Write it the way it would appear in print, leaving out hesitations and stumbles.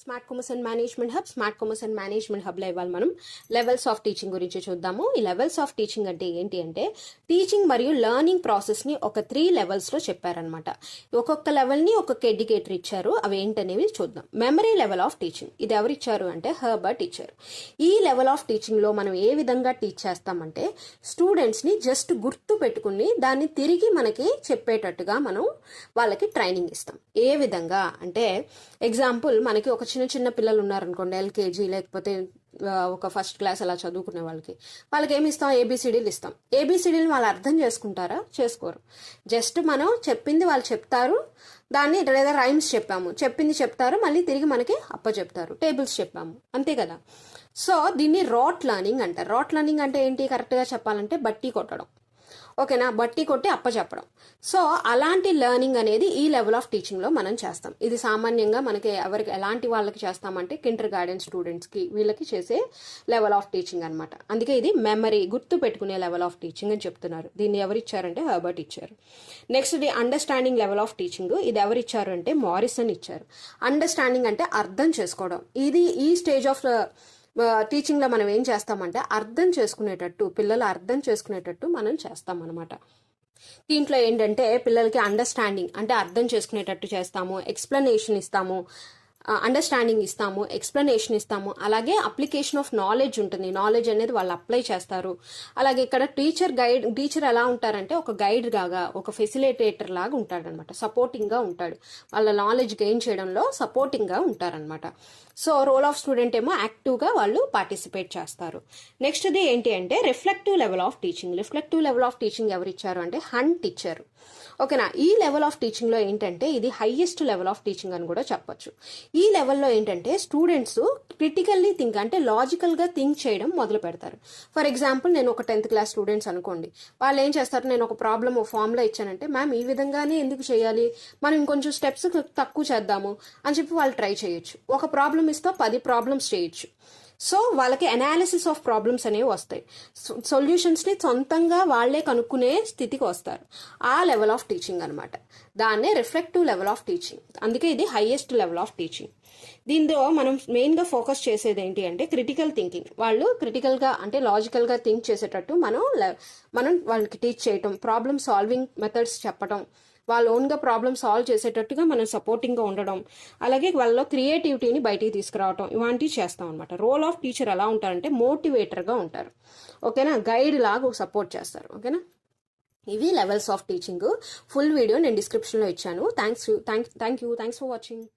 Smart commerce and management hub లో ఇవాళ మనం లెవెల్స్ ఆఫ్ టీచింగ్ గురించి చూద్దాము. ఈ లెవెల్స్ ఆఫ్ టీచింగ్ అంటే ఏంటి అంటే టీచింగ్ మరియు లెర్నింగ్ ప్రాసెస్ ని ఒక 3 లెవెల్స్ లో చెప్పారనమాట. ఒక్కొక్క లెవెల్ ని ఒక్కొక్క ఎడ్యుకేటర్ ఇచ్చారు. అవి ఏంటనేవి చూద్దాం. మెమరీ లెవెల్ ఆఫ్ టీచింగ్ ఇది ఎవరు ఇచ్చారు అంటే హెర్బర్ట్ ఇచ్చారు. ఈ లెవెల్ ఆఫ్ టీచింగ్ లో మనం ఏ విధంగా టీచ్ చేస్తామంటే స్టూడెంట్స్ ని జస్ట్ గుర్తు పెట్టుకుని దాన్ని తిరిగి మనకి చెప్పేటట్టుగా మనం వాళ్ళకి ట్రైనింగ్ ఇస్తాం. ఏ విధంగా అంటే ఎగ్జాంపుల్ మనకి ఒక చిన్న చిన్న పిల్లలు ఉన్నారనుకోండి, ఎల్కేజీ లేకపోతే ఒక ఫస్ట్ క్లాస్ అలా చదువుకునే వాళ్ళకి ఏమి ఇస్తాం? ఏబిసిడీలు ఇస్తాం. ఏబిసిడీలు వాళ్ళు అర్థం చేసుకుంటారా? చేసుకోరు. జస్ట్ మనం చెప్పింది వాళ్ళు చెప్తారు, దాన్ని లేదా రైమ్స్ చెప్పింది చెప్తారు, మళ్ళీ తిరిగి మనకి చెప్తారు, టేబుల్స్ చెప్పాము, అంతే కదా. సో దీన్ని రాట్ లెర్నింగ్ అంటారు. రాట్ లెర్నింగ్ అంటే ఏంటి? కరెక్ట్గా చెప్పాలంటే బట్టి కొట్టడం, ఓకేనా? బట్టి కొట్టి చెప్పడం. సో అలాంటి లెర్నింగ్ అనేది ఈ లెవెల్ ఆఫ్ టీచింగ్లో మనం చేస్తాం. ఇది సామాన్యంగా మనకి ఎలాంటి వాళ్ళకి చేస్తామంటే కిండర్ గార్డెన్ స్టూడెంట్స్కి వీళ్ళకి చేసే లెవెల్ ఆఫ్ టీచింగ్ అనమాట. అందుకే ఇది మెమరీ, గుర్తు పెట్టుకునే లెవెల్ ఆఫ్ టీచింగ్ అని చెప్తున్నారు. దీన్ని ఎవరు ఇచ్చారంటే హెర్బర్ట్ ఇచ్చారు. Next the understanding level of teaching. ఇది ఎవరు ఇచ్చారు అంటే మారిసన్ ఇచ్చారు. అండర్స్టాండింగ్ అంటే అర్థం చేసుకోవడం. ఇది ఈ స్టేజ్ ఆఫ్ టీచింగ్ లో మనం ఏం చేస్తామంటే పిల్లలు అర్థం చేసుకునేటట్టు మనం చేస్తాం అనమాట. దీంట్లో ఏంటంటే పిల్లలకి అండర్స్టాండింగ్ అంటే అర్థం చేసుకునేటట్టు చేస్తాము, ఎక్స్ప్లెనేషన్ ఇస్తాము, అండర్స్టాండింగ్ ఇస్తాము, ఎక్స్ప్లెనేషన్ ఇస్తాము. అలాగే అప్లికేషన్ ఆఫ్ నాలెడ్జ్ ఉంటుంది. నాలెడ్జ్ అనేది వాళ్ళు అప్లై చేస్తారు. అలాగే ఇక్కడ టీచర్ ఎలా ఉంటారంటే ఒక గైడ్ లాగా, ఒక ఫెసిలిటేటర్ లాగా ఉంటాడనమాట. సపోర్టింగ్ గా ఉంటాడు. వాళ్ళ నాలెడ్జ్ గెయిన్ చేయడంలో సపోర్టింగ్ గా ఉంటారనమాట. సో రోల్ ఆఫ్ స్టూడెంట్ ఏమో యాక్టివ్ గా వాళ్ళు పార్టిసిపేట్ చేస్తారు. నెక్స్ట్ ది ఏంటి అంటే reflective level of teaching. Reflective level of teaching ఎవరు ఇచ్చారు అంటే హంట్ ఇచ్చారు. ఓకేనా? ఈ లెవెల్ ఆఫ్ టీచింగ్ లో ఏంటంటే ఇది హైయెస్ట్ లెవెల్ ఆఫ్ టీచింగ్ అని కూడా చెప్పొచ్చు. ఈ లెవెల్లో ఏంటంటే స్టూడెంట్స్ క్రిటికల్లీ థింక్ అంటే లాజికల్ గా థింక్ చేయడం మొదలు పెడతారు. ఫర్ ఎగ్జాంపుల్ నేను ఒక 10th క్లాస్ స్టూడెంట్స్ అనుకోండి. వాళ్ళు ఏం చేస్తారు? నేను ఒక ప్రాబ్లమ్ ఫామ్లో ఇచ్చానంటే మ్యామ్ ఈ విధంగానే ఎందుకు చేయాలి, మనం ఇంకొంచెం స్టెప్స్ తక్కువ చేద్దాము అని చెప్పి వాళ్ళు ట్రై చేయొచ్చు. ఒక ప్రాబ్లమ్ ఇస్తే 10 ప్రాబ్లమ్స్ చేయొచ్చు. సో వాళ్ళకి అనాలిసిస్ ఆఫ్ ప్రాబ్లమ్స్ అనేవి వస్తాయి. సొల్యూషన్స్ ని సొంతంగా వాళ్లే కనుక్కునే స్థితికి వస్తారు. ఆ లెవెల్ ఆఫ్ టీచింగ్ అనమాట. దాన్నే రిఫ్లెక్టివ్ లెవెల్ ఆఫ్ టీచింగ్. అందుకే ఇది హైయెస్ట్ లెవెల్ ఆఫ్ టీచింగ్. దీంతో మనం మెయిన్ గా ఫోకస్ చేసేది ఏంటి అంటే క్రిటికల్ థింకింగ్. వాళ్ళు క్రిటికల్ గా అంటే లాజికల్ గా థింక్ చేసేటట్టు మనం వాళ్ళకి టీచ్ చేయటం, ప్రాబ్లమ్ సాల్వింగ్ మెథడ్స్ చెప్పటం, వాళ్ళు ఓన్గా ప్రాబ్లమ్ సాల్వ్ చేసేటట్టుగా మనం సపోర్టింగ్గా ఉండడం, అలాగే వాళ్ళలో క్రియేటివిటీని బయటికి తీసుకురావడం, ఇలాంటివి చేస్తాం అనమాట. రోల్ ఆఫ్ టీచర్ ఎలా ఉంటారంటే మోటివేటర్గా ఉంటారు, ఓకేనా? గైడ్ లాగా సపోర్ట్ చేస్తారు, ఓకేనా? ఇవి levels of teaching. Full video నేను డిస్క్రిప్షన్లో ఇచ్చాను. Thanks for watching.